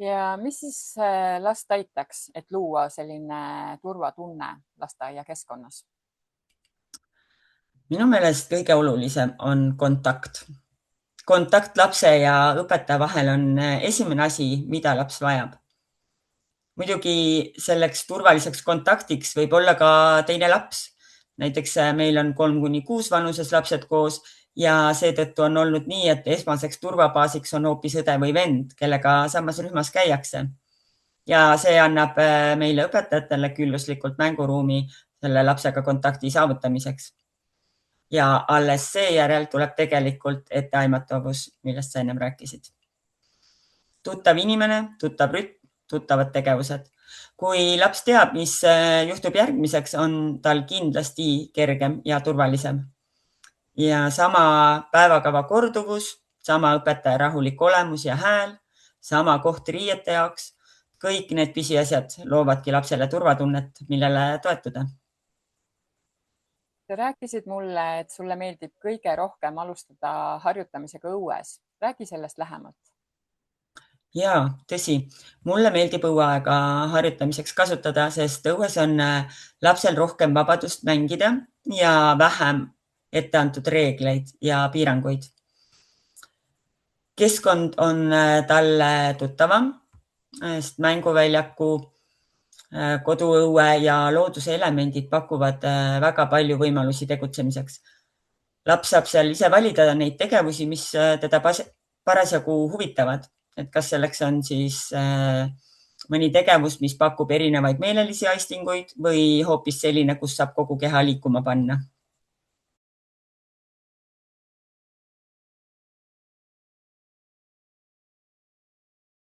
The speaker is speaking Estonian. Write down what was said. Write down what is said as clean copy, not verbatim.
Ja mis siis last aitaks, et luua selline turvatunne lasteaia keskkonnas? Minu meelest kõige olulisem on kontakt. Kontakt lapse ja õpetaja vahel on esimene asi, mida laps vajab. Muidugi selleks turvaliseks kontaktiks võib olla ka teine laps. Näiteks meil on 3–6 vanuses lapsed koos ja seetõttu on olnud nii, et esmaseks turvabaasiks on hoopis õde või vend, kellega samas rühmas käiakse. Ja see annab meile õpetajatele külluslikult mänguruumi selle lapsega kontakti saavutamiseks. Ja alles seejärel tuleb tegelikult etteaimatavus, millest sa ennem rääkisid. Tuttav inimene, tuttav rütm, tuttavad tegevused. Kui laps teab, mis juhtub järgmiseks, on tal kindlasti kergem ja turvalisem. Ja sama päevakava korduvus, sama õpetaja rahulik olemus ja hääl, sama koht riiete jaoks, kõik need pisiasjad loovadki lapsele turvatunnet, millele toetuda. Sa rääkisid mulle, et sulle meeldib kõige rohkem alustada harjutamisega õues. Räägi sellest lähemalt. Jaa, tõsi. Mulle meeldib õueaega harjutamiseks kasutada, sest õues on lapsel rohkem vabadust mängida ja vähem etteantud reegleid ja piiranguid. Keskkond on talle tuttavam, sest mänguväljaku, koduõue ja looduse elemendid pakuvad väga palju võimalusi tegutsemiseks. Laps saab seal ise valida neid tegevusi, mis teda parasjagu huvitavad. Et kas selleks on siis mõni tegevus, mis pakub erinevaid meelelisi aistinguid või hoopis selline, kus saab kogu keha liikuma panna.